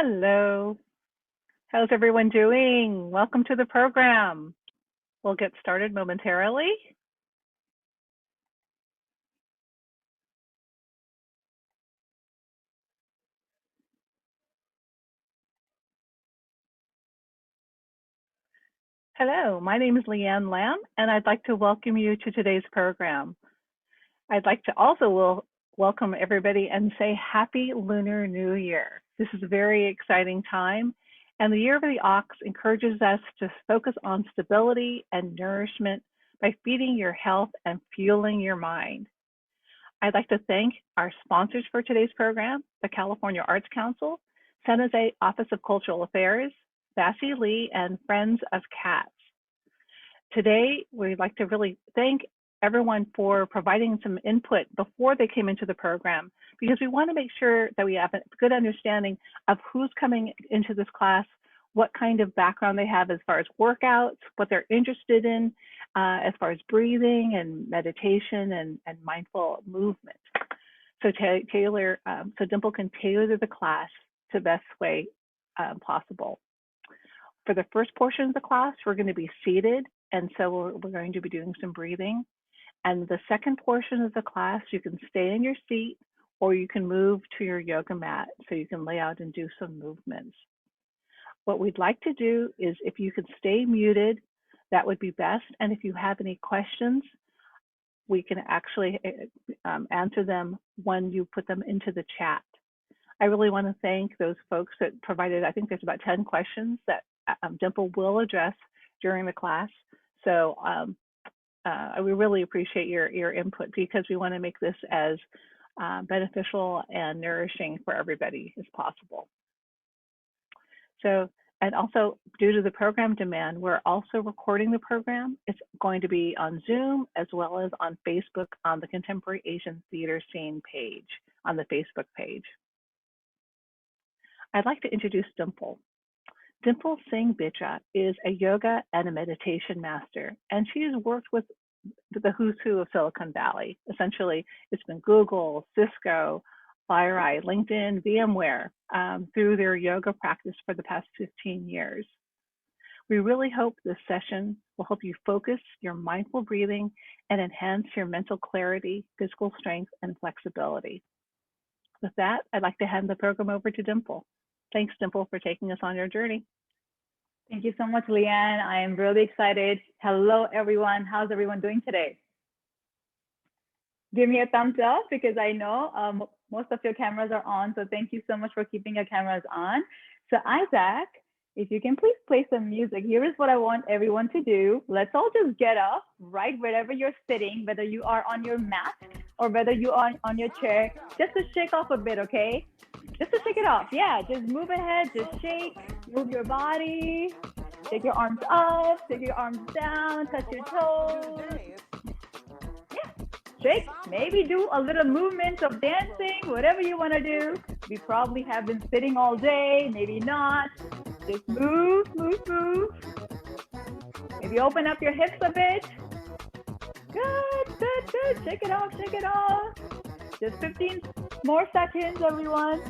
Hello. How's everyone doing? Welcome to the program. We'll get started momentarily. Hello, my name is Leanne Lamb, and I'd like to welcome you to today's program. I'd like to also welcome everybody and say Happy Lunar New Year. This is a very exciting time, and the Year of the Ox encourages us to focus on stability and nourishment by feeding your health and fueling your mind. I'd like to thank our sponsors for today's program, the California Arts Council, San Jose Office of Cultural Affairs, Vassie Lee, and Friends of Cats. Today, we'd like to really thank everyone for providing some input before they came into the program, because we want to make sure that we have a good understanding of who's coming into this class, what kind of background they have as far as workouts, what they're interested in, as far as breathing and meditation and mindful movement. So Dimple can tailor the class to the best way possible. For the first portion of the class, we're going to be seated, and so we're going to be doing some breathing. And the second portion of the class, you can stay in your seat or you can move to your yoga mat so you can lay out and do some movements. What we'd like to do is, if you could stay muted, that would be best. And if you have any questions, we can actually answer them when you put them into the chat. I really want to thank those folks that provided, I think there's about 10 questions that Dimple will address during the class. So we really appreciate your input, because we want to make this as beneficial and nourishing for everybody as possible. So, and also due to the program demand, we're also recording the program. It's going to be on Zoom as well as on Facebook on the Contemporary Asian Theater Scene page, on the Facebook page. I'd like to introduce Dimple. Dimple Singh is a yoga and a meditation master, and she has worked with the who's who of Silicon Valley. Essentially, it's been Google, Cisco, FireEye, LinkedIn, VMware, through their yoga practice for the past 15 years. We really hope this session will help you focus your mindful breathing and enhance your mental clarity, physical strength, and flexibility. With that, I'd like to hand the program over to Dimple. Thanks, Dimple, for taking us on your journey. Thank you so much, Leanne. I am really excited. Hello, everyone. How's everyone doing today? Give me a thumbs up, because I know most of your cameras are on. So thank you so much for keeping your cameras on. So Isaac, if you can please play some music. Here is what I want everyone to do. Let's all just get up right wherever you're sitting, whether you are on your mat or whether you are on your chair, just to shake off a bit, okay? Just to shake it off. Yeah, just move ahead, just shake, move your body, take your arms up, take your arms down, touch your toes. Yeah, shake, maybe do a little movement of dancing, whatever you want to do. We probably have been sitting all day, maybe not. Just move, move, move. Maybe open up your hips a bit. Good, good, good. Shake it off, shake it off. Just 15 more seconds, everyone.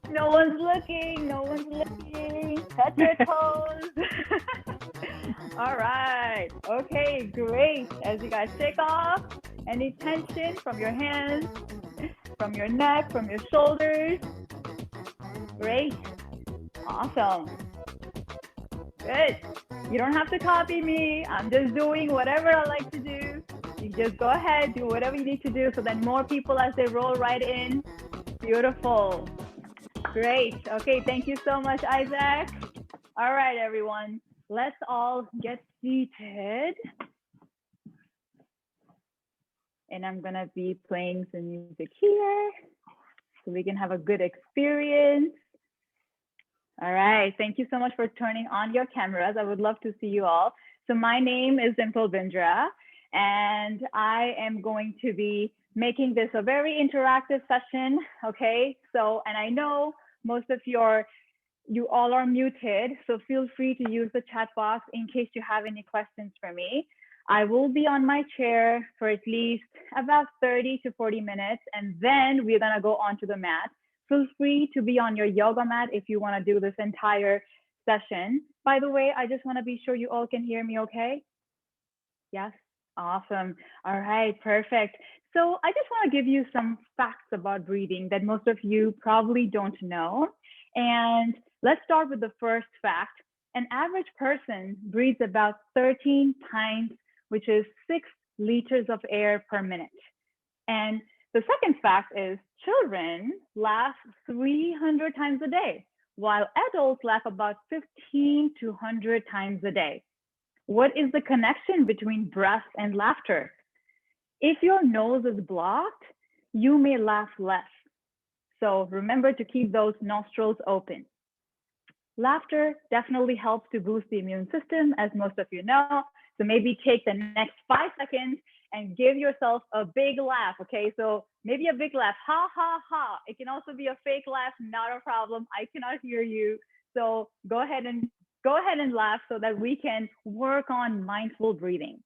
No one's looking, no one's looking. Touch your toes. All right. Okay, great. As you guys shake off any tension from your hands, from your neck, from your shoulders. Great. Awesome. Good. You don't have to copy me. I'm just doing whatever I like to do. You just go ahead, do whatever you need to do, so then more people as they roll right in. Beautiful. Great. Okay, thank you so much, Isaac. All right, everyone. Let's all get seated. And I'm going to be playing some music here so we can have a good experience. All right. Thank you so much for turning on your cameras. I would love to see you all. So my name is Dimple Bindra, and I am going to be making this a very interactive session. Okay. So, and I know most of you all are muted, so feel free to use the chat box in case you have any questions for me. I will be on my chair for at least about 30 to 40 minutes, and then we're gonna go onto the mat Feel free to be on your yoga mat if you want to do this entire session. By the way, I just want to be sure you all can hear me okay? Yes, awesome. All right, perfect. So I just want to give you some facts about breathing that most of you probably don't know. And let's start with the first fact. An average person breathes about 13 pints, which is 6 liters of air per minute. And the second fact is children laugh 300 times a day, while adults laugh about 15 to 100 times a day. What is the connection between breath and laughter? If your nose is blocked, you may laugh less. So remember to keep those nostrils open. Laughter definitely helps to boost the immune system, as most of you know. So maybe take the next 5 seconds and give yourself a big laugh, okay? So maybe a big laugh, ha, ha, ha. It can also be a fake laugh, not a problem. I cannot hear you. So go ahead and laugh so that we can work on mindful breathing.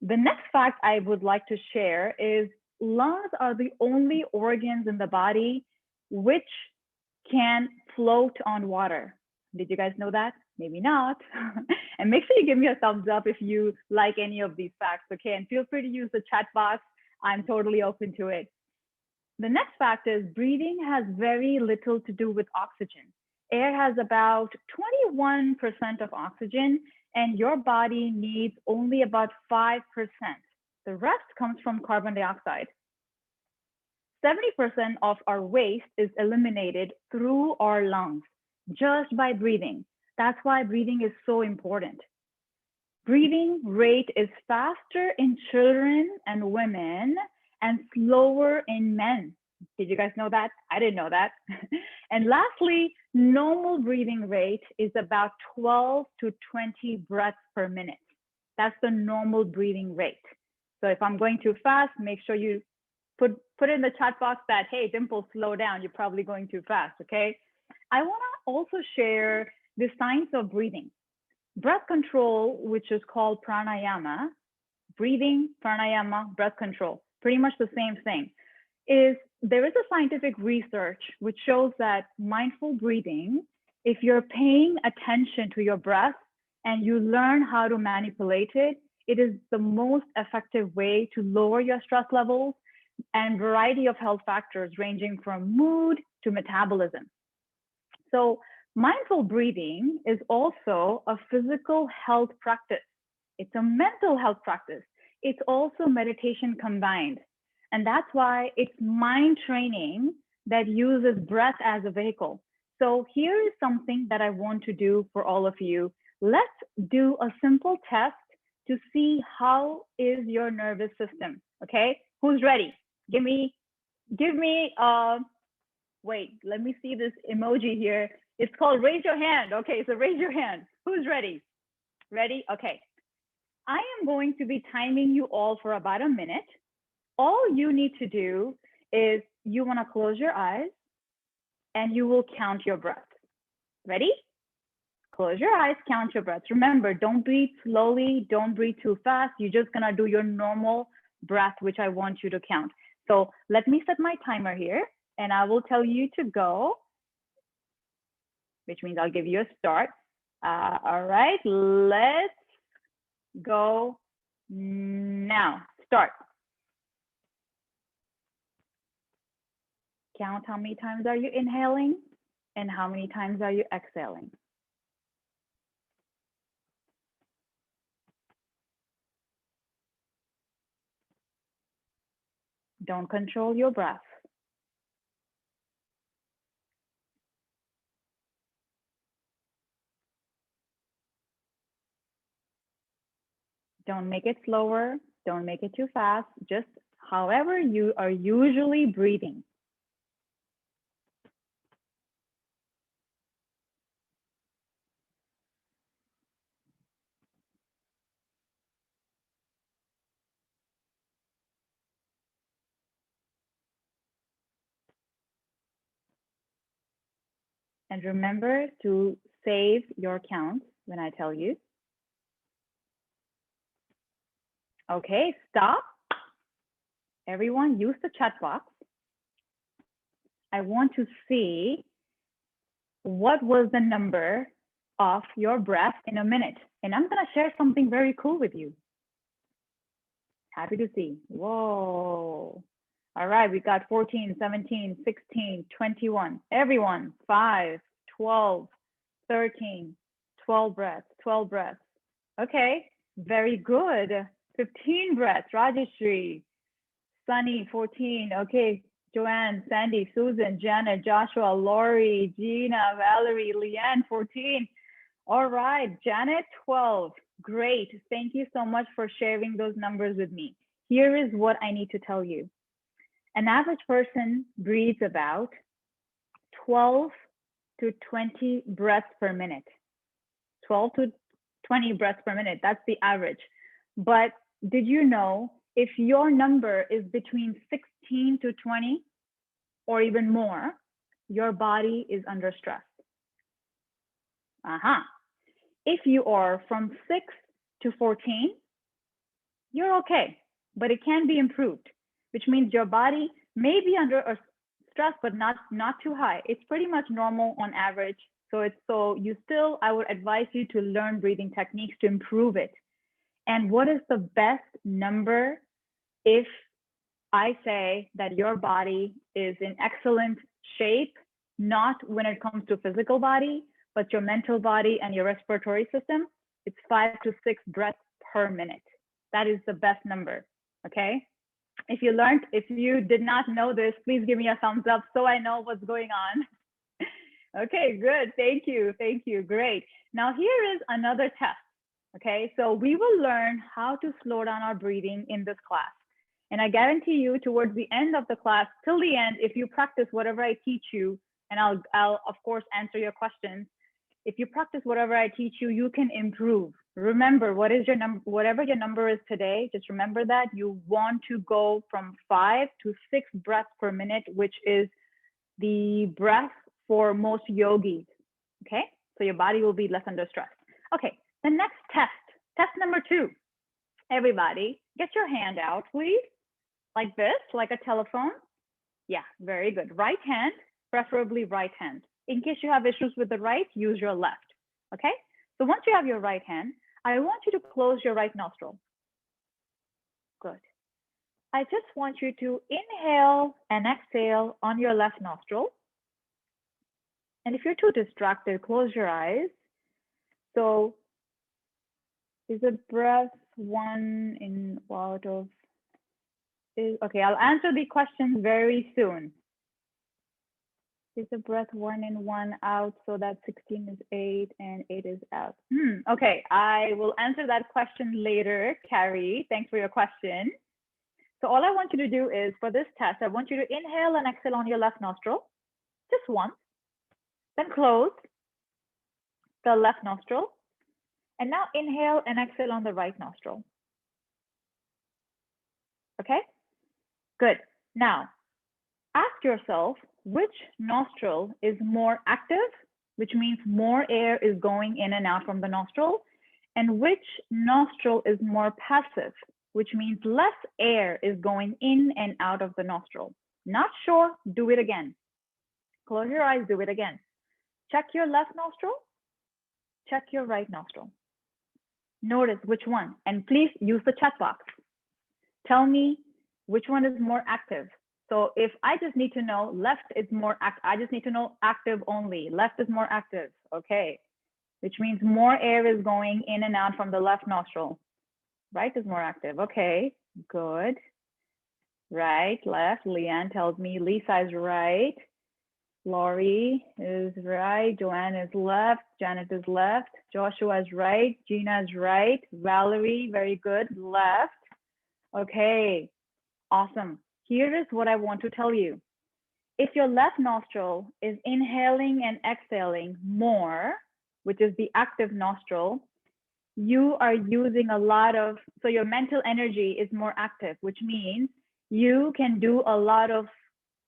The next fact I would like to share is lungs are the only organs in the body which can float on water. Did you guys know that? Maybe not. And make sure you give me a thumbs up if you like any of these facts, okay? And feel free to use the chat box. I'm totally open to it. The next fact is breathing has very little to do with oxygen. Air has about 21% of oxygen, and your body needs only about 5%. The rest comes from carbon dioxide. 70% of our waste is eliminated through our lungs just by breathing. That's why breathing is so important. Breathing rate is faster in children and women and slower in men. Did you guys know that? I didn't know that. And lastly, normal breathing rate is about 12 to 20 breaths per minute. That's the normal breathing rate. So if I'm going too fast, make sure you put in the chat box that, hey, Dimple, slow down. You're probably going too fast, okay? I want to also share the science of breathing. Breath control, which is called pranayama, breathing, pranayama, breath control, pretty much the same thing. There is a scientific research which shows that mindful breathing, if you're paying attention to your breath and you learn how to manipulate it, it is the most effective way to lower your stress levels and variety of health factors ranging from mood to metabolism. So mindful breathing is also a physical health practice. It's a mental health practice. It's also meditation combined. And that's why it's mind training that uses breath as a vehicle. So here is something that I want to do for all of you. Let's do a simple test to see how is your nervous system, okay? Who's ready? Give me, wait, let me see this emoji here. It's called raise your hand. Okay, so raise your hand. Who's ready? Ready? Okay. I am going to be timing you all for about a minute. All you need to do is you want to close your eyes and you will count your breath. Ready? Close your eyes, count your breaths. Remember, don't breathe slowly, don't breathe too fast. You're just gonna do your normal breath, which I want you to count. So let me set my timer here and I will tell you to go, which means I'll give you a start. All right, let's go now. Start. Count how many times are you inhaling and how many times are you exhaling. Don't control your breath. Don't make it slower. Don't make it too fast. Just however you are usually breathing. And remember to save your count when I tell you. Okay, stop. Everyone use the chat box. I want to see what was the number of your breath in a minute. And I'm going to share something very cool with you. Happy to see. Whoa. All right, we got 14, 17, 16, 21. Everyone, 5, 12, 13, 12 breaths, 12 breaths. Okay, very good. 15 breaths, Rajeshri. Sunny, 14. Okay, Joanne, Sandy, Susan, Janet, Joshua, Lori, Gina, Valerie, Leanne, 14. All right, Janet, 12. Great. Thank you so much for sharing those numbers with me. Here is what I need to tell you. An average person breathes about 12 to 20 breaths per minute. 12 to 20 breaths per minute, that's the average. But did you know if your number is between 16 to 20 or even more, your body is under stress? If you are from 6 to 14, you're okay, but it can be improved, which means your body may be under a stress, but not too high. It's pretty much normal on average. I would advise you to learn breathing techniques to improve it. And what is the best number if I say that your body is in excellent shape, not when it comes to physical body, but your mental body and your respiratory system? It's 5 to 6 breaths per minute. That is the best number, okay? If you did not know this, please give me a thumbs up so I know what's going on. Okay, good, thank you, great. Now here is another test, okay? So we will learn how to slow down our breathing in this class. And I guarantee you towards the end of the class, till the end, if you practice whatever I teach you, and I'll of course answer your questions, if you practice whatever I teach you, you can improve. Remember, whatever your number is today, just remember that you want to go from 5 to 6 breaths per minute, which is the breath for most yogis, okay? So your body will be less under stress. Okay, the next test number 2. Everybody, get your hand out, please. Like this, like a telephone. Yeah, very good. Right hand, preferably right hand. In case you have issues with the right, use your left, okay? So once you have your right hand, I want you to close your right nostril. Good. I just want you to inhale and exhale on your left nostril. And if you're too distracted, close your eyes. So is the breath one in out of? Okay, I'll answer the question very soon. Is the breath 1 in, 1 out? So that 16 is 8 and 8 is out. Okay, I will answer that question later, Carrie. Thanks for your question. So all I want you to do is, for this test, I want you to inhale and exhale on your left nostril, just once. Then close the left nostril. And now inhale and exhale on the right nostril. Okay, good. Now, ask yourself, which nostril is more active, which means more air is going in and out from the nostril, and which nostril is more passive, which means less air is going in and out of the nostril. Not sure? Do it again. Close your eyes, do it again. Check your left nostril, check your right nostril. Notice which one, and please use the chat box. Tell me which one is more active. So if I just need to know left is more active, I just need to know active only. Left is more active, okay. Which means more air is going in and out from the left nostril. Right is more active, okay, good. Right, left, Leanne tells me, Lisa is right. Lori is right, Joanne is left, Janet is left, Joshua is right, Gina is right, Valerie, very good, left. Okay, awesome. Here is what I want to tell you. If your left nostril is inhaling and exhaling more, which is the active nostril, you are using a lot of, so your mental energy is more active, which means you can do a lot of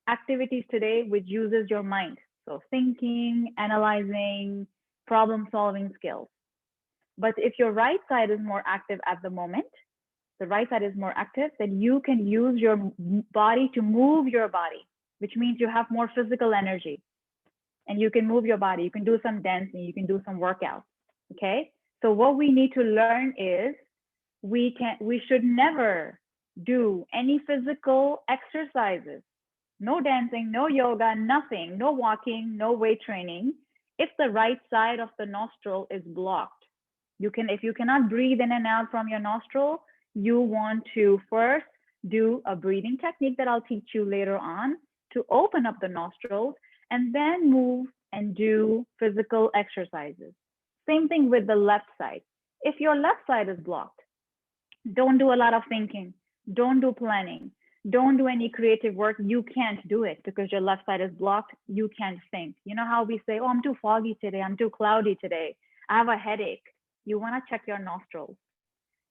activities today which uses your mind. So thinking, analyzing, problem solving skills. But if your right side is more active at the moment, the right side is more active, then you can use your body to move your body. which means you have more physical energy and you can move your body. You can do some dancing, you can do some workouts. Okay. So what we need to learn is we should never do any physical exercises. No dancing, no yoga, nothing, no walking, no weight training. If the right side of the nostril is blocked, if you cannot breathe in and out from your nostril, you want to first do a breathing technique that I'll teach you later on to open up the nostrils, and then move and do physical exercises. Same thing with the left side. If your left side is blocked, don't do a lot of thinking. Don't do planning. Don't do any creative work. You can't do it because your left side is blocked. You can't think. You know how we say, oh, I'm too foggy today. I'm too cloudy today. I have a headache. You want to check your nostrils.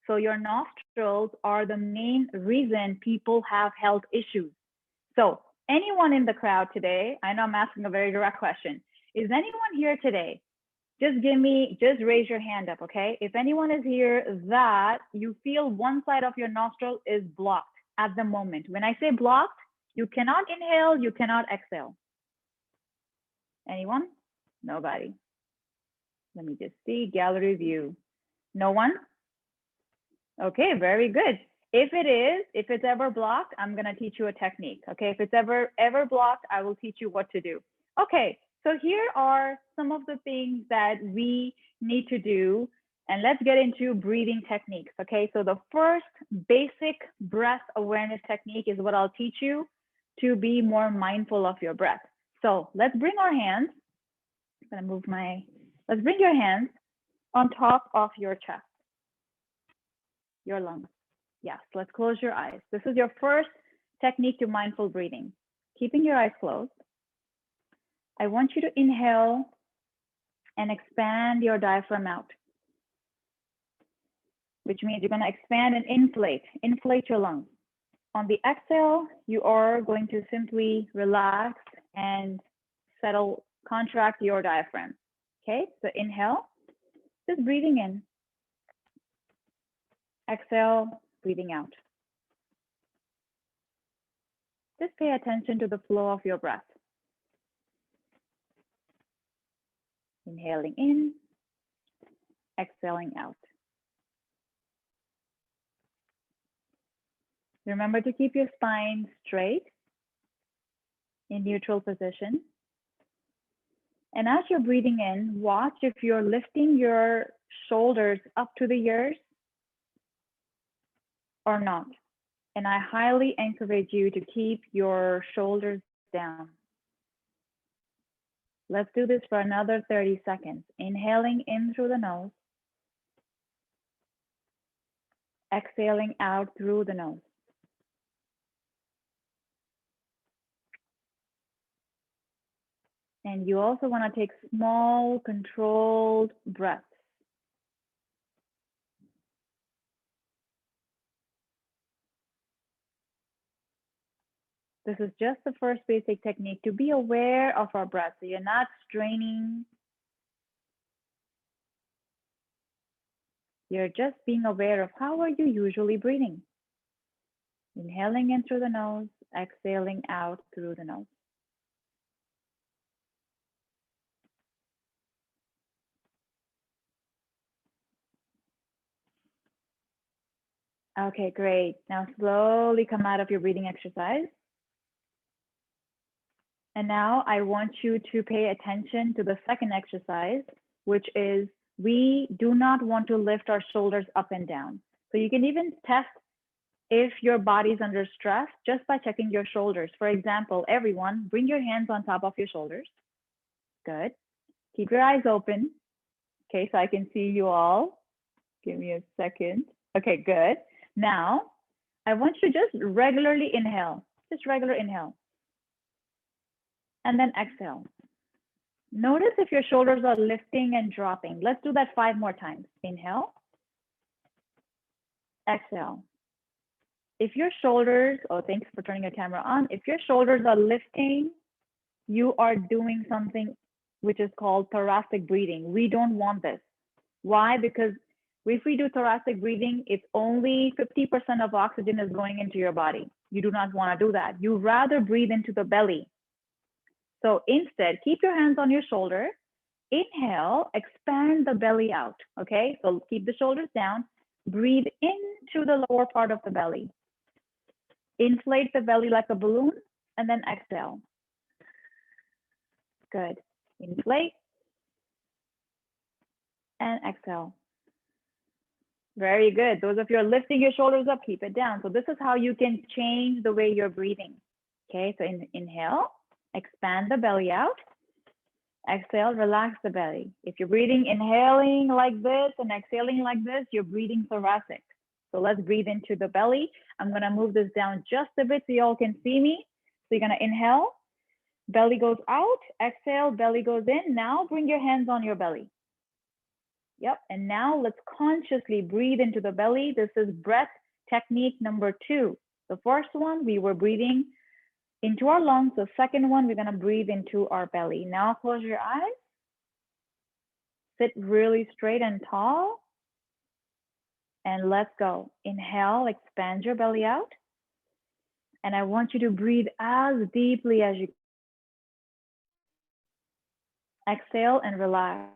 So your nostrils are the main reason people have health issues. So anyone in the crowd today, I know I'm asking a very direct question. Is anyone here today? Just raise your hand up, okay? If anyone is here that you feel one side of your nostril is blocked at the moment. When I say blocked, you cannot inhale, you cannot exhale. Anyone? Nobody. Let me just see, gallery view. No one? Okay, very good. If it's ever blocked, I'm gonna teach you a technique, okay? If it's ever blocked, I will teach you what to do. Okay, so here are some of the things that we need to do, and let's get into breathing techniques, okay? So the first basic breath awareness technique is what I'll teach you to be more mindful of your breath. So let's bring our hands, let's bring your hands on top of your chest, your lungs. Yes, let's close your eyes. This is your first technique to mindful breathing. Keeping your eyes closed, I want you to inhale and expand your diaphragm out, which means you're going to expand and inflate your lungs. On the exhale, you are going to simply relax and contract your diaphragm. Okay, so inhale, just breathing in. Exhale, breathing out. Just pay attention to the flow of your breath. Inhaling in, exhaling out. Remember to keep your spine straight in neutral position. And as you're breathing in, watch if you're lifting your shoulders up to the ears or not. And I highly encourage you to keep your shoulders down. Let's do this for another 30 seconds. Inhaling in through the nose. Exhaling out through the nose. And you also want to take small, controlled breaths. This is just the first basic technique to be aware of our breath. So you're not straining. You're just being aware of how are you usually breathing. Inhaling in through the nose, exhaling out through the nose. Okay, great. Now slowly come out of your breathing exercise. And now I want you to pay attention to the second exercise, which is we do not want to lift our shoulders up and down. So you can even test if your body's under stress just by checking your shoulders. For example, everyone, bring your hands on top of your shoulders. Good. Keep your eyes open. Okay, so I can see you all. Give me a second. Okay, good. Now, I want you to just regularly inhale, just regular inhale. And then exhale. Notice if your shoulders are lifting and dropping. Let's do that 5 more times. Inhale. Exhale. If your shoulders, oh, thanks for turning your camera on. If your shoulders are lifting, you are doing something which is called thoracic breathing. We don't want this. Why? Because If we do thoracic breathing, it's only 50% of oxygen is going into your body. You do not want to do that. You rather breathe into the belly. So instead, keep your hands on your shoulder. Inhale, expand the belly out, okay? So keep the shoulders down. Breathe into the lower part of the belly. Inflate the belly like a balloon, and then exhale. Good. Inflate and exhale. Very good. Those of you are lifting your shoulders up, keep it down. So this is how you can change the way you're breathing. Okay, so inhale, expand the belly out. Exhale, relax the belly. If you're breathing, inhaling like this and exhaling like this, you're breathing thoracic. So let's breathe into the belly. I'm gonna move this down just a bit so y'all can see me. So you're gonna inhale, belly goes out, exhale, belly goes in. Now bring your hands on your belly. Yep, and now let's consciously breathe into the belly. This is breath technique number 2. The first one, we were breathing into our lungs. The second one, we're gonna breathe into our belly. Now close your eyes. Sit really straight and tall. And let's go. Inhale, expand your belly out. And I want you to breathe as deeply as you can. Exhale and relax.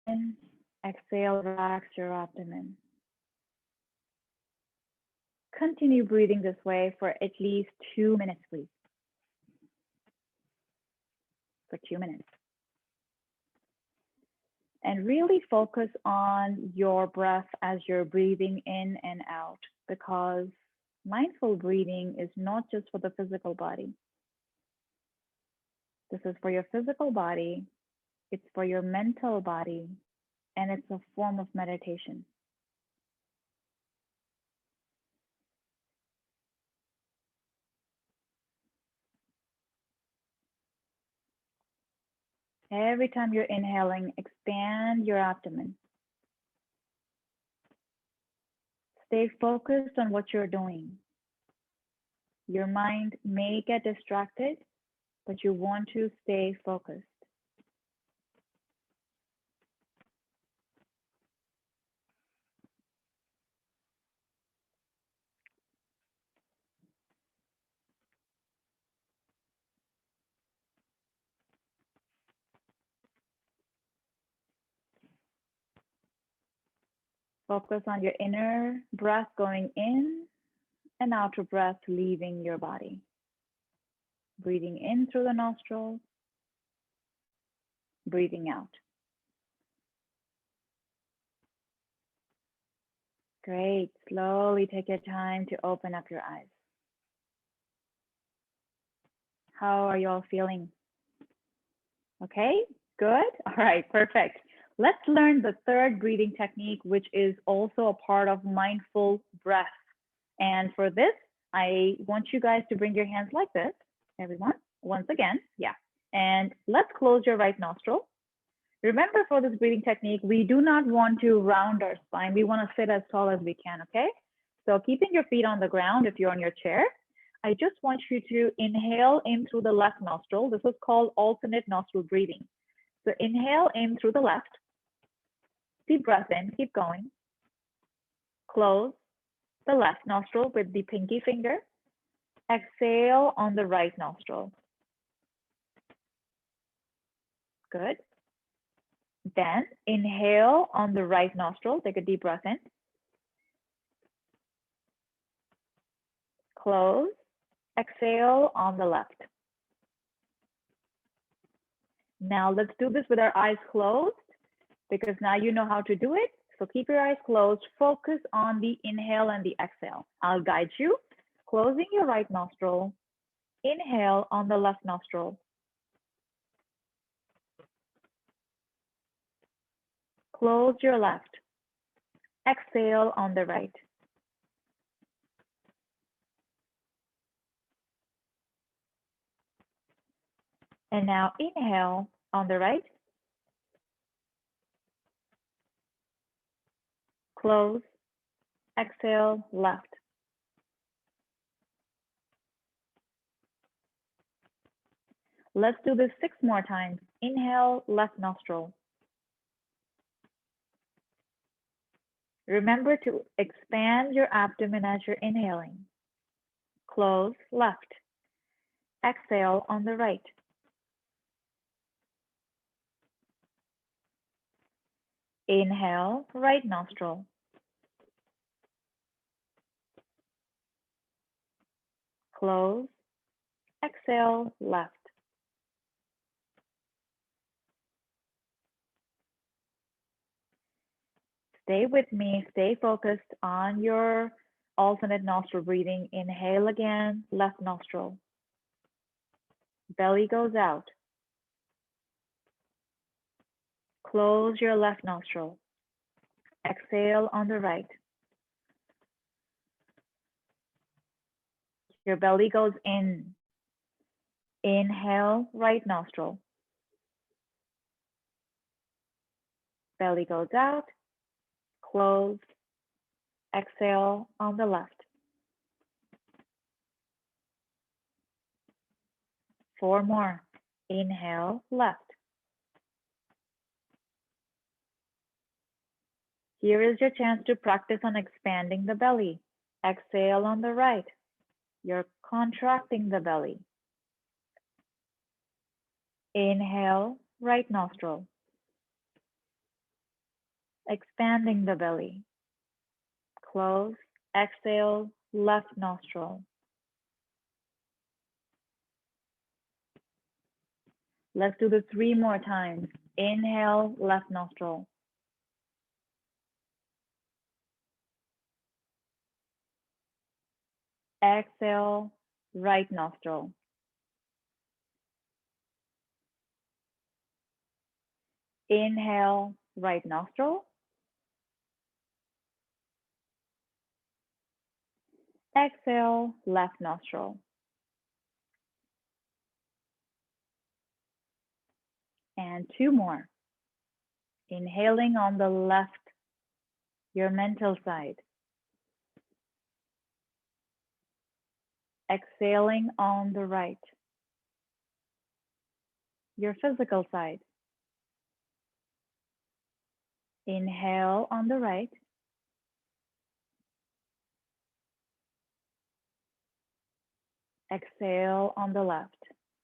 And exhale, relax your abdomen. Continue breathing this way for at least 2 minutes, please. For 2 minutes. And really focus on your breath as you're breathing in and out, because mindful breathing is not just for the physical body. This is for your physical body, it's for your mental body, and it's a form of meditation. Every time you're inhaling, expand your abdomen. Stay focused on what you're doing. Your mind may get distracted, but you want to stay focused. Focus on your inner breath going in and outer breath leaving your body. Breathing in through the nostrils, breathing out. Great. Slowly take your time to open up your eyes. How are you all feeling? Okay, good. All right, perfect. Let's learn the third breathing technique, which is also a part of mindful breath. And for this, I want you guys to bring your hands like this, everyone, once again, yeah. And let's close your right nostril. Remember, for this breathing technique, we do not want to round our spine. We want to sit as tall as we can, okay? So keeping your feet on the ground if you're on your chair, I just want you to inhale in through the left nostril. This is called alternate nostril breathing. So inhale in through the left. Deep breath in, keep going. Close the left nostril with the pinky finger. Exhale on the right nostril. Good. Then inhale on the right nostril. Take a deep breath in. Close. Exhale on the left. Now let's do this with our eyes closed, because now you know how to do it. So keep your eyes closed. Focus on the inhale and the exhale. I'll guide you. Closing your right nostril. Inhale on the left nostril. Close your left. Exhale on the right. And now inhale on the right. Close. Exhale left. Let's do this 6 more times. Inhale, left nostril. Remember to expand your abdomen as you're inhaling. Close, left. Exhale on the right. Inhale, right nostril. Close. Exhale, left. Stay with me. Stay focused on your alternate nostril breathing. Inhale again, left nostril. Belly goes out. Close your left nostril. Exhale on the right. Your belly goes in. Inhale, right nostril. Belly goes out. Close. Exhale on the left. 4 more. Inhale, left. Here is your chance to practice on expanding the belly. Exhale on the right. You're contracting the belly. Inhale, right nostril. Expanding the belly. Close. Exhale, left nostril. Let's do this 3 more times. Inhale, left nostril. Exhale, right nostril. Inhale, right nostril. Exhale, left nostril. And 2 more. Inhaling on the left, your mental side. Exhaling on the right, your physical side. Inhale on the right. Exhale on the left.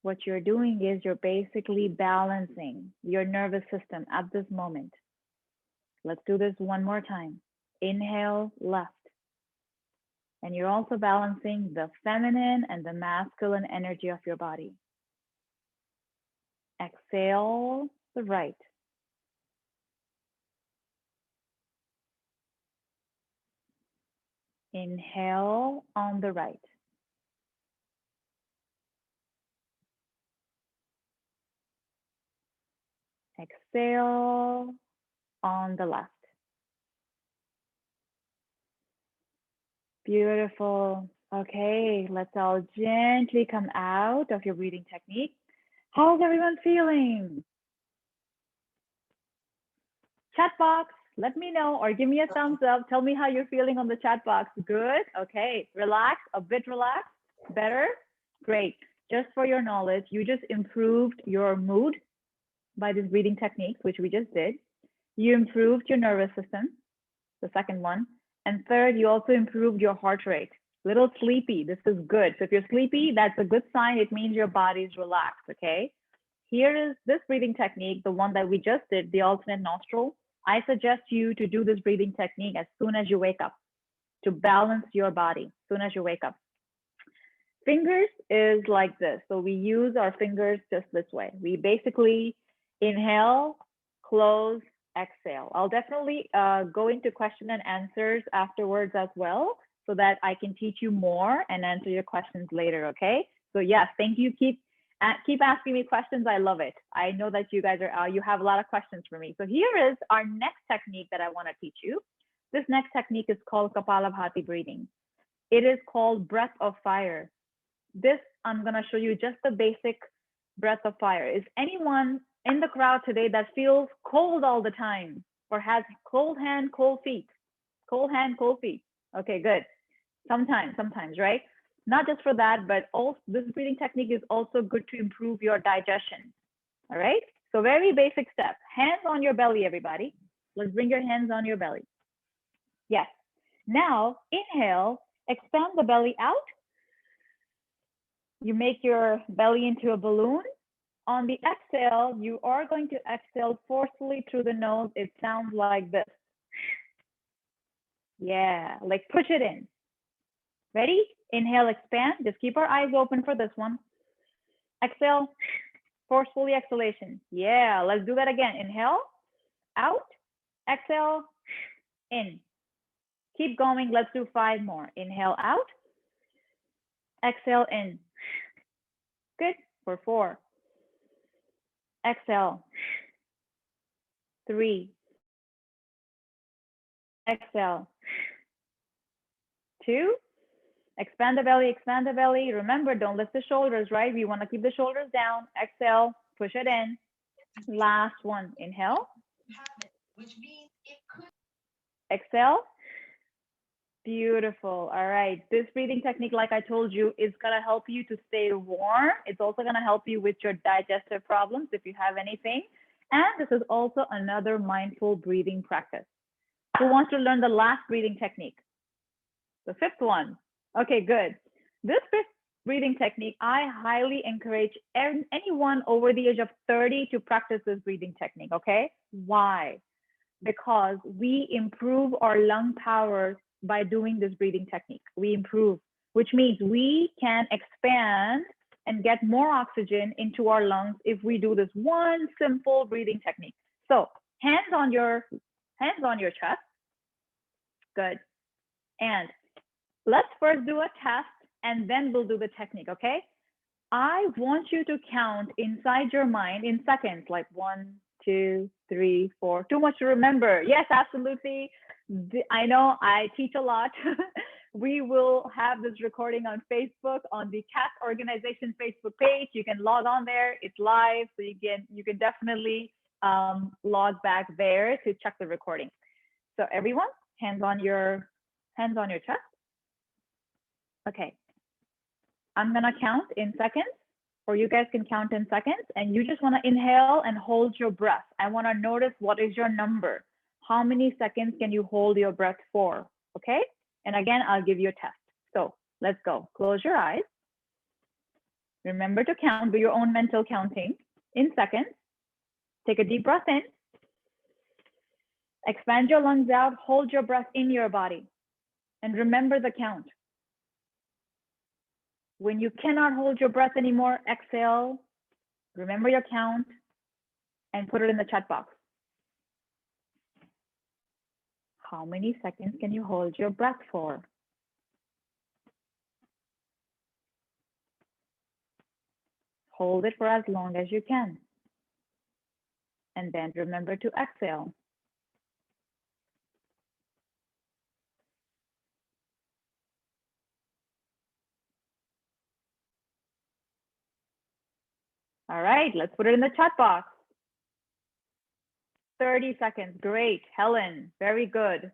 What you're doing is you're basically balancing your nervous system at this moment. Let's do this 1 more time. Inhale, left. And you're also balancing the feminine and the masculine energy of your body. Exhale, the right. Inhale on the right. Exhale on the left. Beautiful. Okay, let's all gently come out of your breathing technique. How's everyone feeling? Chat box, let me know or give me a thumbs up. Tell me how you're feeling on the chat box. Good. Okay, relax, a bit relaxed. Better? Great. Just for your knowledge, you just improved your mood by these breathing techniques, which we just did. You improved your nervous system, the second one. And third, you also improved your heart rate. Little sleepy, this is good. So if you're sleepy, that's a good sign. It means your body's relaxed, okay? Here is this breathing technique, the one that we just did, the alternate nostril. I suggest you to do this breathing technique as soon as you wake up to balance your body, as soon as you wake up. Fingers is like this. So we use our fingers just this way. We basically inhale, close, exhale. I'll definitely go into question and answers afterwards as well, so that I can teach you more and answer your questions later, okay? So yes, thank you. Keep asking me questions. I love it. I know that you guys are, you have a lot of questions for me. So here is our next technique that I wanna teach you. This next technique is called Kapalabhati breathing. It is called breath of fire. This, I'm gonna show you just the basic breath of fire. Is anyone in the crowd today that feels cold all the time or has cold hand, cold feet? Cold hand, cold feet. Okay, good. Sometimes, right? Not just for that, but also this breathing technique is also good to improve your digestion. All right. So very basic step. Hands on your belly, everybody. Let's bring your hands on your belly. Yes. Now inhale, expand the belly out. You make your belly into a balloon. On the exhale, you are going to exhale forcefully through the nose. It sounds like this. Yeah, like push it in. Ready? Inhale, expand. Just keep our eyes open for this one. Exhale, forcefully exhalation. Yeah, let's do that again. Inhale, out, exhale, in. Keep going. Let's do 5 more. Inhale, out, exhale, in. Good. For 4. Exhale. 3. Exhale. 2. Expand the belly, expand the belly. Remember, don't lift the shoulders, right? We want to keep the shoulders down. Exhale, push it in. Last one. Inhale. Exhale. Beautiful. All right. This breathing technique, like I told you, is going to help you to stay warm. It's also going to help you with your digestive problems if you have anything. And this is also another mindful breathing practice. Who wants to learn the last breathing technique? The 5th one. Okay, good. This 5th breathing technique, I highly encourage anyone over the age of 30 to practice this breathing technique, okay? Why? Because we improve our lung power by doing this breathing technique. We improve, which means we can expand and get more oxygen into our lungs if we do this one simple breathing technique. So hands on your chest. Good. And let's first do a test and then we'll do the technique, okay? I want you to count inside your mind in seconds, like 1, 2, 3, 4. Too much to remember. Yes, absolutely. I know I teach a lot. We will have this recording on Facebook, on the CAS organization Facebook page. You can log on there. It's live, so you can definitely log back there to check the recording. So everyone, hands on your chest. Okay. I'm gonna count in seconds, or you guys can count in seconds, and you just wanna inhale and hold your breath. I wanna notice what is your number. How many seconds can you hold your breath for, okay? And again, I'll give you a test. So let's go. Close your eyes. Remember to count, do your own mental counting in seconds. Take a deep breath in. Expand your lungs out, hold your breath in your body. And remember the count. When you cannot hold your breath anymore, exhale, remember your count, and put it in the chat box. How many seconds can you hold your breath for? Hold it for as long as you can. And then remember to exhale. All right, let's put it in the chat box. 30 seconds, great. Helen, very good.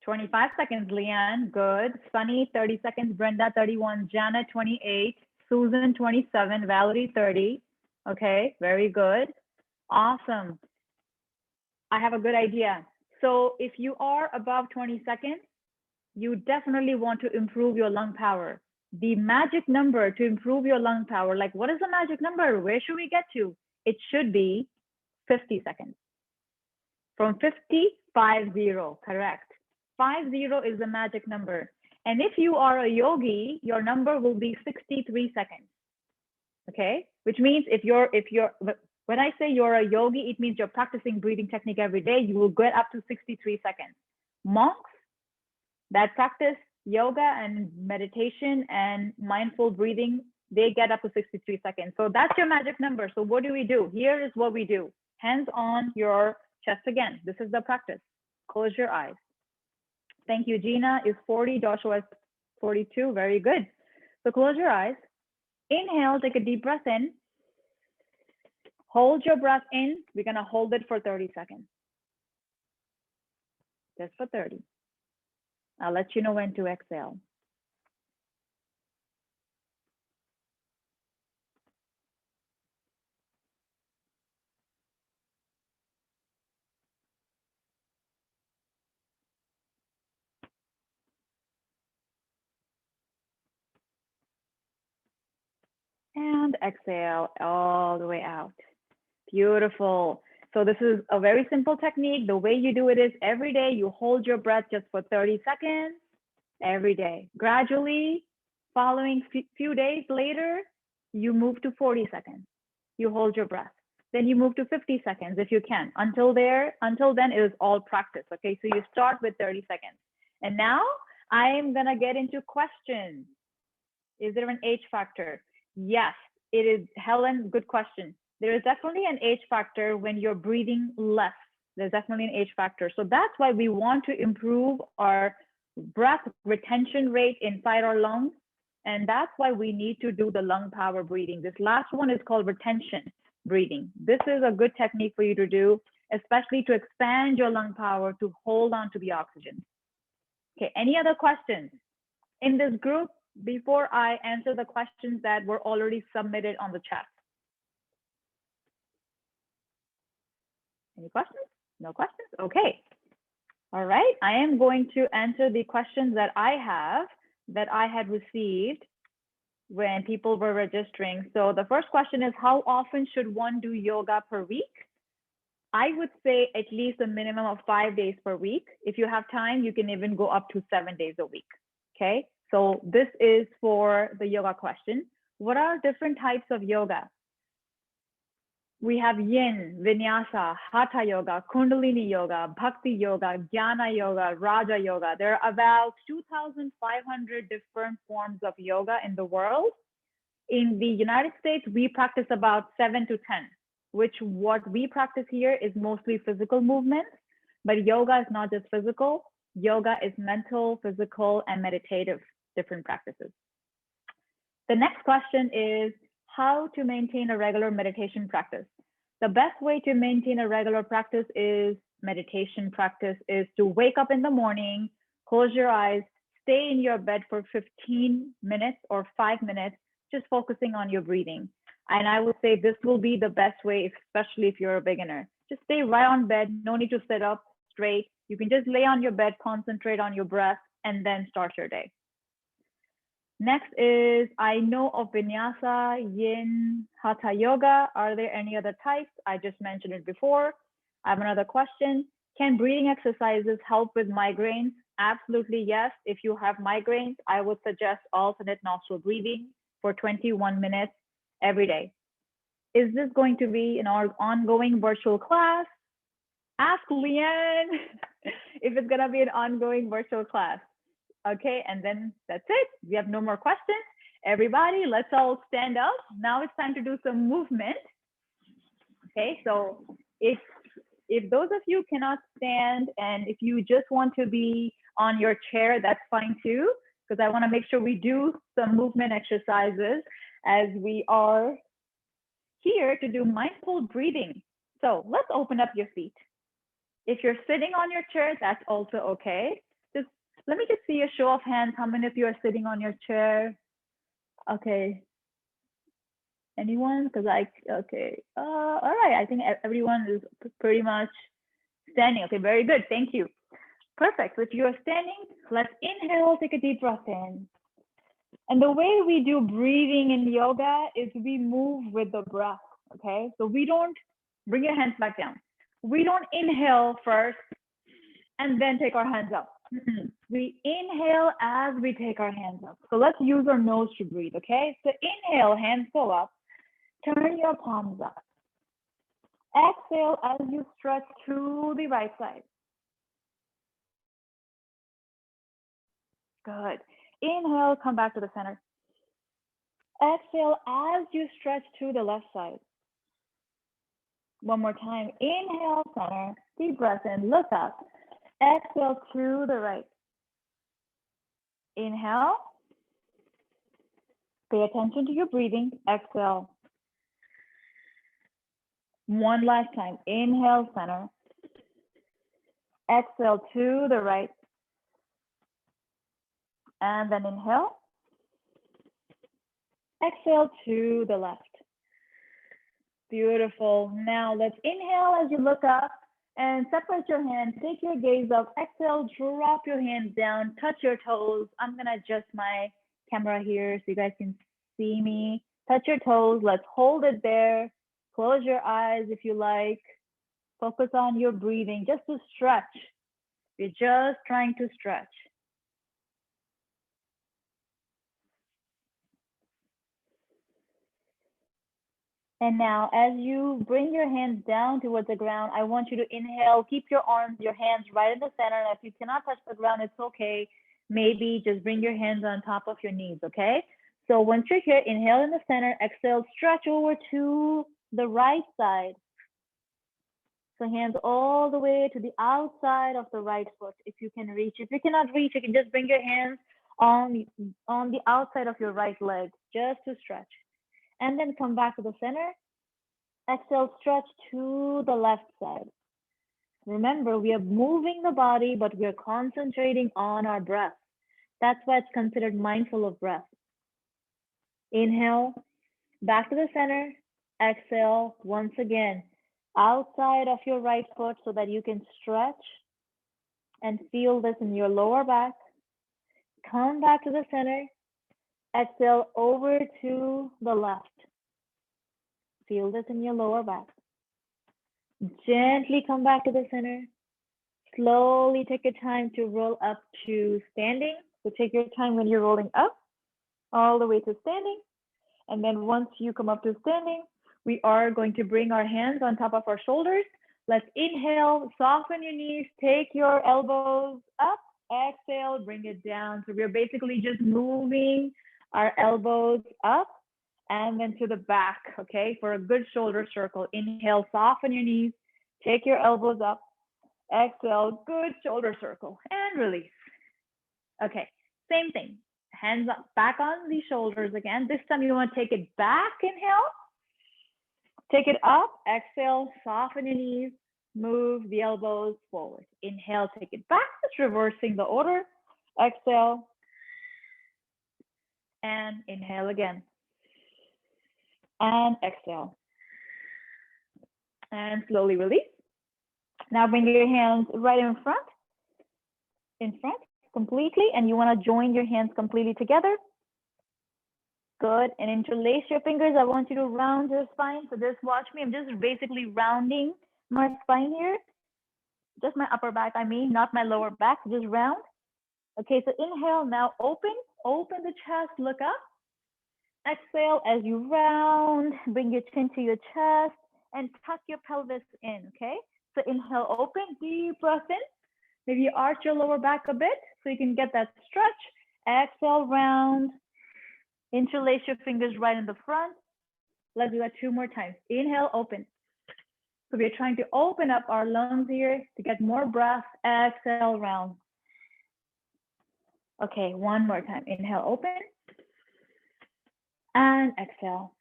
"25 seconds, Leanne, good. Sunny, 30 seconds. Brenda, 31. Janet, 28. Susan, 27. Valerie, 30. Okay, very good. Awesome. I have a good idea. So if you are above 20 seconds, you definitely want to improve your lung power. The magic number to improve your lung power, like what is the magic number? Where should we get to? It should be 50 seconds. From 50, 50, correct. 50 is the magic number. And if you are a yogi, your number will be 63 seconds. Okay, which means when I say you're a yogi, it means you're practicing breathing technique every day. You will get up to 63 seconds. Monks that practice yoga and meditation and mindful breathing, they get up to 63 seconds. So that's your magic number. So what do we do? Here is what we do. Hands on your chest again. This is the practice. Close your eyes. Thank you. Gina is 40. Joshua is 42. Very good. So close your eyes. Inhale, take a deep breath in. Hold your breath in. We're going to hold it for 30 seconds. just for 30. I'll let you know when to exhale. And exhale all the way out. Beautiful. So this is a very simple technique. The way you do it is every day you hold your breath just for 30 seconds every day. Gradually, following few days later, you move to 40 seconds. You hold your breath. Then you move to 50 seconds if you can. Until then, it is all practice. Okay, so you start with 30 seconds. And now I am gonna get into questions. Is there an H factor? Yes, it is. Helen, good question. There is definitely an H factor when you're breathing less. There's definitely an H factor. So that's why we want to improve our breath retention rate inside our lungs. And that's why we need to do the lung power breathing. This last one is called retention breathing. This is a good technique for you to do, especially to expand your lung power to hold on to the oxygen. Okay, any other questions in this group before I answer the questions that were already submitted on the chat? Any questions? No questions? Okay. All right. I am going to answer the questions that I had received when people were registering. So the first question is, how often should one do yoga per week? I would say at least a minimum of 5 days per week. If you have time, you can even go up to 7 days a week. Okay. So this is for the yoga question. What are different types of yoga? We have yin, vinyasa, hatha yoga, kundalini yoga, bhakti yoga, jnana yoga, raja yoga. There are about 2,500 different forms of yoga in the world. In the United States, we practice about 7 to 10, which what we practice here is mostly physical movements, but yoga is not just physical. Yoga is mental, physical, and meditative, different practices. The next question is, how to maintain a regular meditation practice. The best way to maintain a regular practice is meditation practice is to wake up in the morning, close your eyes, stay in your bed for 15 minutes or 5 minutes, just focusing on your breathing. And I would say this will be the best way, especially if you're a beginner. Just stay right on bed, no need to sit up straight. You can just lay on your bed, concentrate on your breath, and then start your day. Next is, I know of vinyasa, yin, hatha yoga. Are there any other types? I just mentioned it before. I have another question. Can breathing exercises help with migraines? Absolutely yes. If you have migraines, I would suggest alternate nostril breathing for 21 minutes every day. Is this going to be an ongoing virtual class? Ask Leanne if it's gonna be an ongoing virtual class. Okay, and then that's it. We have no more questions. Everybody, let's all stand up. Now it's time to do some movement. Okay, so if those of you cannot stand and if you just want to be on your chair, that's fine too, because I want to make sure we do some movement exercises as we are here to do mindful breathing. So let's open up your feet. If you're sitting on your chair, that's also okay. Let me just see a show of hands. How many of you are sitting on your chair? Okay. Anyone? Because okay. All right. I think everyone is pretty much standing. Okay, very good. Thank you. Perfect. So if you're standing, let's inhale, take a deep breath in. And the way we do breathing in yoga is we move with the breath. Okay. So we don't bring your hands back down. We don't inhale first and then take our hands up. We inhale as we take our hands up. So let's use our nose to breathe, okay? So inhale, hands go up. Turn your palms up. Exhale as you stretch to the right side. Good. Inhale, come back to the center. Exhale as you stretch to the left side. One more time. Inhale, center. Deep breath in, look up. Exhale to the right. Inhale. Pay attention to your breathing. Exhale. One last time. Inhale, center. Exhale to the right. And then inhale. Exhale to the left. Beautiful. Now let's inhale as you look up and separate your hands. Take your gaze up. Exhale, drop your hands down, touch your toes. I'm going to adjust my camera here so you guys can see me. Touch your toes. Let's hold it there. Close your eyes if you like. Focus on your breathing just to stretch. You're just trying to stretch. And now, as you bring your hands down towards the ground, I want you to inhale, keep your arms, your hands right in the center. And if you cannot touch the ground, it's okay. Maybe just bring your hands on top of your knees, okay? So once you're here, inhale in the center, exhale, stretch over to the right side. So hands all the way to the outside of the right foot, if you can reach. If you cannot reach, you can just bring your hands on the outside of your right leg, just to stretch. And then come back to the center. Exhale, stretch to the left side. Remember, we are moving the body, but we are concentrating on our breath. That's why it's considered mindful of breath. Inhale, back to the center. Exhale, once again, outside of your right foot so that you can stretch and feel this in your lower back. Come back to the center. Exhale over to the left. Feel this in your lower back. Gently come back to the center. Slowly take your time to roll up to standing. So take your time when you're rolling up, all the way to standing. And then once you come up to standing, we are going to bring our hands on top of our shoulders. Let's inhale, soften your knees, take your elbows up, exhale, bring it down. So we're basically just moving our elbows up and then to the back, okay? For a good shoulder circle. Inhale, soften your knees, take your elbows up, exhale, good shoulder circle, and release. Okay, same thing. Hands up, back on the shoulders again. This time you want to take it back, inhale. Take it up, exhale, soften your knees, move the elbows forward. Inhale, take it back, just reversing the order. Exhale, and inhale again. And exhale. And slowly release. Now bring your hands right in front completely, and you want to join your hands completely together. Good, and interlace your fingers. I want you to round your spine. So just watch me. I'm just basically rounding my spine here. Just my upper back, I mean, not my lower back, just round. Okay, so inhale, now open the chest, look up. Exhale as you round, bring your chin to your chest and tuck your pelvis in, okay? So inhale, open, deep breath in. Maybe arch your lower back a bit so you can get that stretch. Exhale, round. Interlace your fingers right in the front. Let's do that 2 more times. Inhale, open. So we're trying to open up our lungs here to get more breath. Exhale, round. Okay, 1 more time. Inhale, open. And exhale.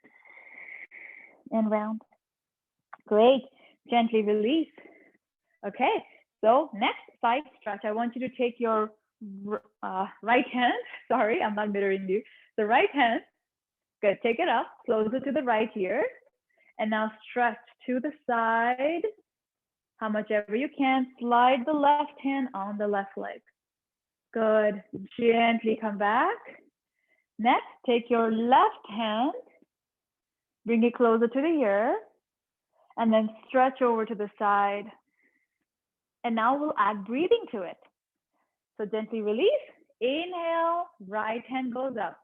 And round. Great. Gently release. Okay, so next side stretch. I want you to take your right hand. Sorry, I'm not mirroring you. The right hand. Good. Take it up. Closer to the right ear. And now stretch to the side. How much ever you can. Slide the left hand on the left leg. Good. Gently come back. Next, take your left hand. Bring it closer to the ear. And then stretch over to the side. And now we'll add breathing to it. So gently release. Inhale, right hand goes up.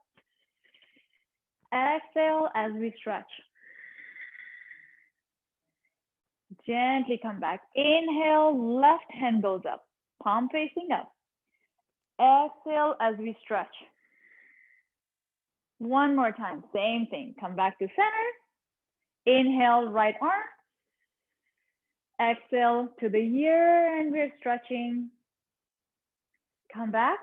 Exhale as we stretch. Gently come back. Inhale, left hand goes up. Palm facing up. Exhale as we stretch. 1 more time, same thing. Come back to center. Inhale, right arm. Exhale to the ear and we're stretching. Come back.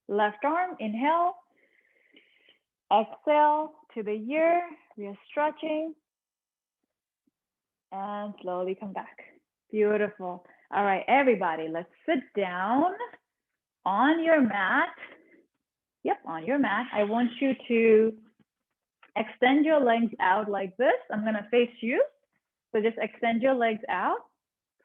Left arm, inhale. Exhale to the ear, we are stretching. And slowly come back. Beautiful. All right, everybody, let's sit down on your mat. Yep, on your mat. I want you to extend your legs out like this. I'm gonna face you. So just extend your legs out.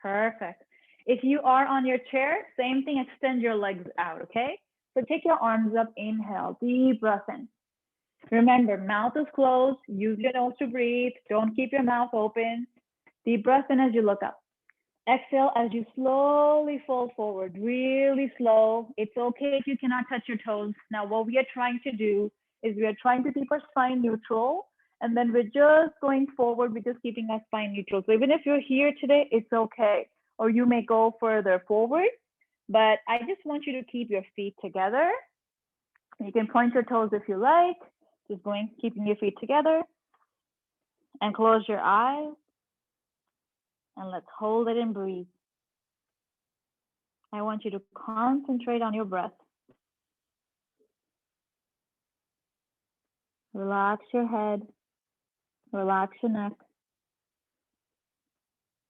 Perfect. If you are on your chair, same thing, extend your legs out, okay? So take your arms up, inhale, deep breath in. Remember, mouth is closed, use your nose to breathe, don't keep your mouth open. Deep breath in as you look up. Exhale as you slowly fold forward, really slow. It's okay if you cannot touch your toes. Now, what we are trying to do is we are trying to keep our spine neutral, and then we're just going forward, we're just keeping our spine neutral. So even if you're here today, it's okay. Or you may go further forward, but I just want you to keep your feet together. You can point your toes if you like, just keeping your feet together, and close your eyes, and let's hold it and breathe. I want you to concentrate on your breath. Relax your head, relax your neck.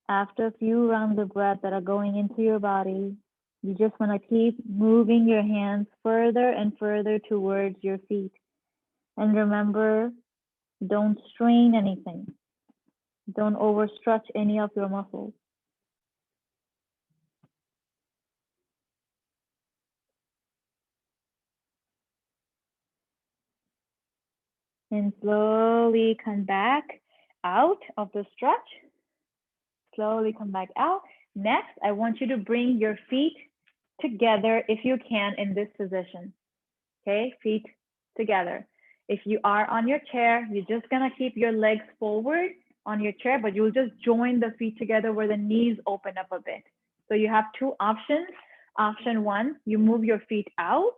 After a few rounds of breath that are going into your body, you just want to keep moving your hands further and further towards your feet. And remember, don't strain anything. Don't overstretch any of your muscles. And slowly come back out of the stretch. Slowly come back out. Next, I want you to bring your feet together if you can in this position. Okay, feet together. If you are on your chair, you're just gonna keep your legs forward on your chair, but you'll just join the feet together where the knees open up a bit. So you have two options. Option one, you move your feet out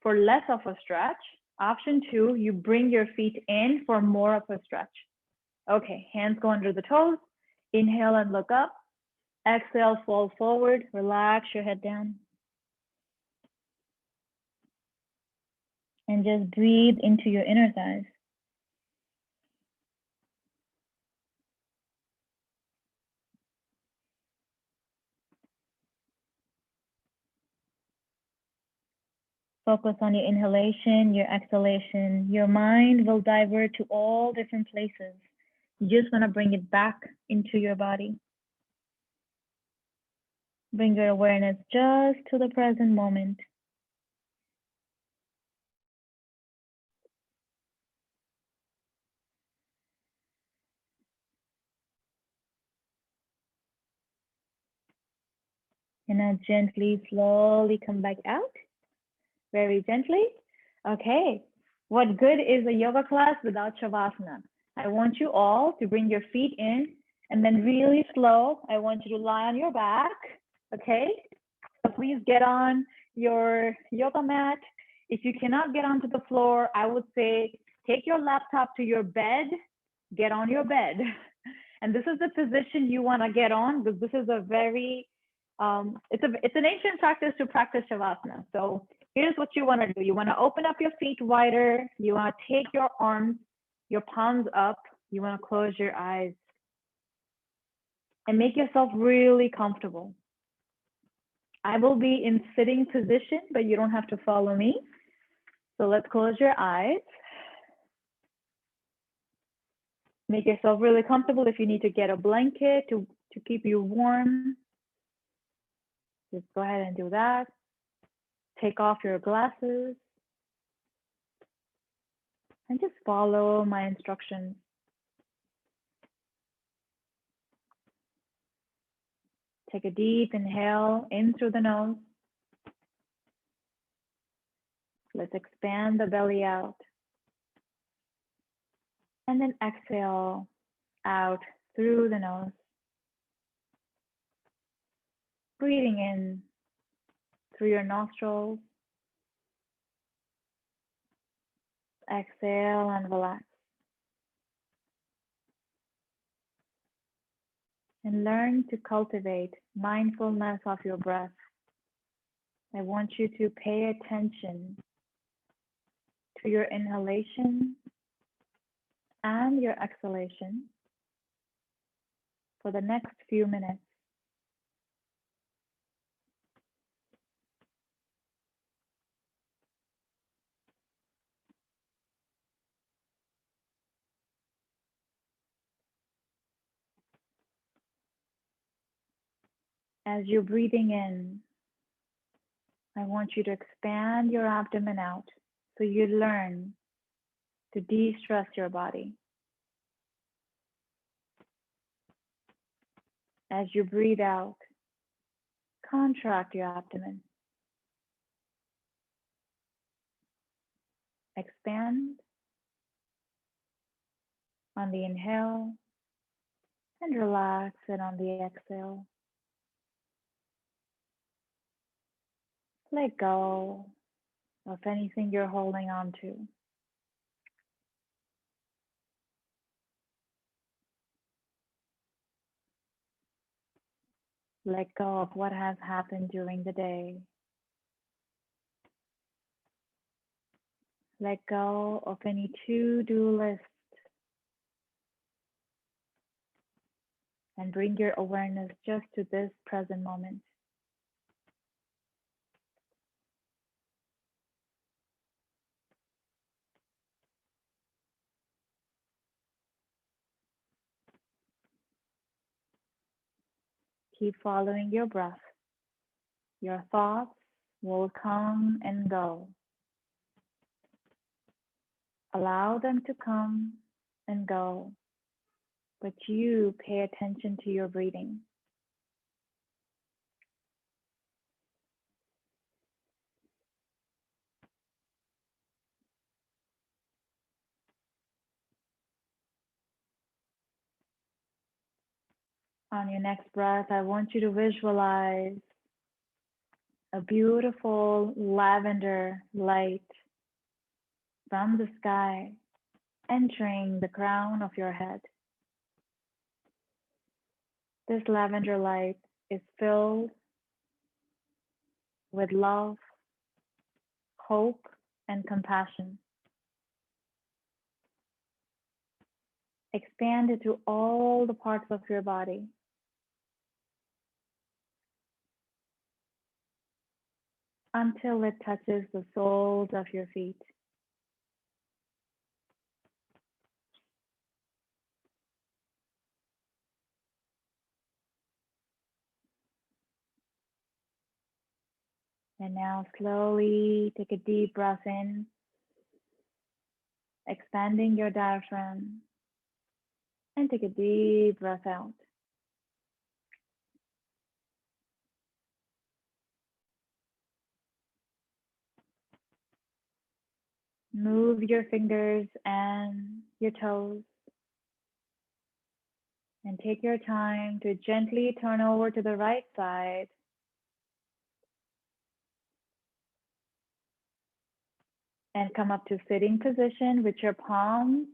for less of a stretch. Option two, you bring your feet in for more of a stretch. Okay, hands go under the toes. Inhale and look up. Exhale, fold forward. Relax your head down. And just breathe into your inner thighs. Focus on your inhalation, your exhalation. Your mind will divert to all different places. You just want to bring it back into your body. Bring your awareness just to the present moment. And now gently, slowly come back out. Very gently. Okay. What good is a yoga class without Shavasana? I want you all to bring your feet in, and then really slow, I want you to lie on your back. Okay. So please get on your yoga mat. If you cannot get onto the floor, I would say take your laptop to your bed, get on your bed. And this is the position you want to get on, because this is a very, it's an ancient practice to practice Shavasana. So here's what you want to do. You want to open up your feet wider. You want to take your arms, your palms up. You want to close your eyes and make yourself really comfortable. I will be in sitting position, but you don't have to follow me. So let's close your eyes. Make yourself really comfortable. If you need to get a blanket to keep you warm, just go ahead and do that. Take off your glasses and just follow my instructions. Take a deep inhale in through the nose. Let's expand the belly out. And then exhale out through the nose. Breathing in through your nostrils. Exhale and relax. And learn to cultivate mindfulness of your breath. I want you to pay attention to your inhalation and your exhalation for the next few minutes. As you're breathing in, I want you to expand your abdomen out so you learn to de-stress your body. As you breathe out, contract your abdomen. Expand on the inhale and relax it on the exhale. Let go of anything you're holding on to. Let go of what has happened during the day. Let go of any to-do list and bring your awareness just to this present moment. Keep following your breath. Your thoughts will come and go. Allow them to come and go, but you pay attention to your breathing. On your next breath, I want you to visualize a beautiful lavender light from the sky entering the crown of your head. This lavender light is filled with love, hope, and compassion. Expand it to all the parts of your body. Until it touches the soles of your feet. And now slowly take a deep breath in, expanding your diaphragm, and take a deep breath out. Move your fingers and your toes, and take your time to gently turn over to the right side. And come up to sitting position with your palms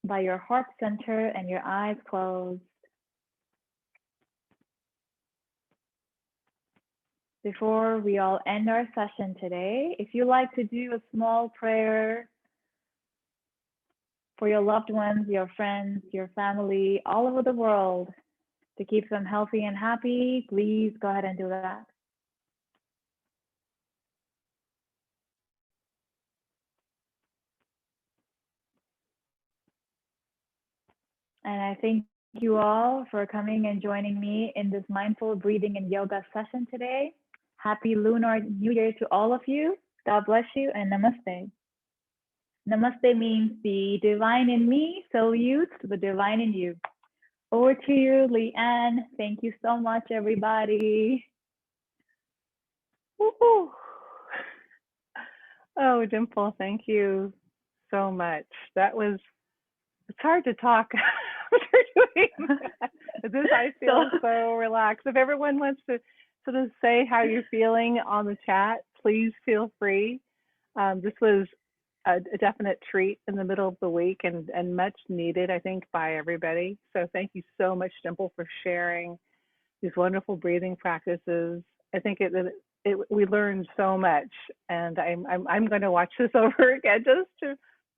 by your heart center and your eyes closed. Before we all end our session today, if you like to do a small prayer for your loved ones, your friends, your family, all over the world, to keep them healthy and happy, please go ahead and do that. And I thank you all for coming and joining me in this mindful breathing and yoga session today. Happy Lunar New Year to all of you. God bless you and namaste. Namaste means the divine in me, salute the divine in you. Over to you, Leanne. Thank you so much, everybody. Woo-hoo. Oh, Dimple, thank you so much. It's hard to talk after doing that. I feel so relaxed. If everyone wants to sort of say how you're feeling on the chat, please feel free. This was a definite treat in the middle of the week and much needed, I think, by everybody. So thank you so much, Dimple, for sharing these wonderful breathing practices. I think we learned so much, and I'm going to watch this over again just to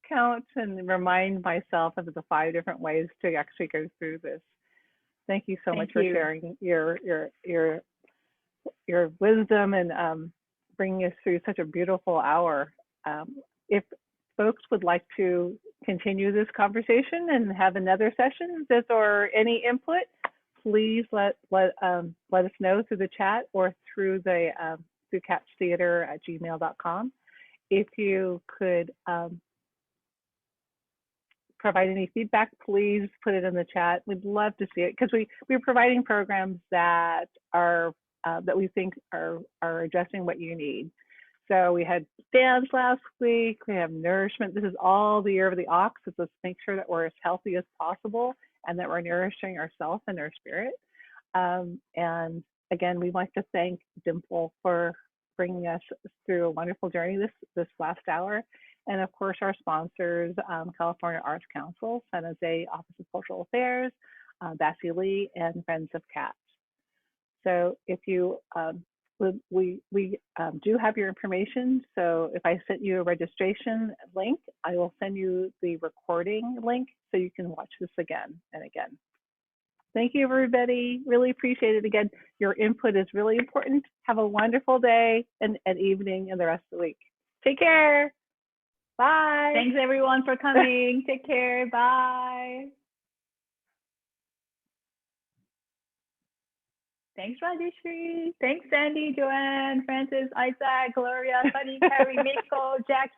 count and remind myself of the 5 different ways to actually go through this. Thank you so much for sharing your wisdom and bringing us through such a beautiful hour. If folks would like to continue this conversation and have another session or any input, please let us know through the chat or through the through catchtheater@gmail.com. If you could provide any feedback, please put it in the chat. We'd love to see it because we're providing programs that are that we think are addressing what you need. So we had dance last week. We have nourishment. This is all the year of the ox. So let's make sure that we're as healthy as possible and that we're nourishing ourselves and our spirit. And again, we'd like to thank Dimple for bringing us through a wonderful journey this last hour. And of course, our sponsors, California Arts Council, San Jose Office of Cultural Affairs, Bessie Lee, and Friends of Cats. So if you, we do have your information. So if I sent you a registration link, I will send you the recording link so you can watch this again and again. Thank you, everybody. Really appreciate it. Again, your input is really important. Have a wonderful day and evening and the rest of the week. Take care. Bye. Thanks, everyone, for coming. Take care. Bye. Thanks, Rajeshri. Thanks, Sandy, Joanne, Francis, Isaac, Gloria, Sunny, Carrie, Miko, Jackie.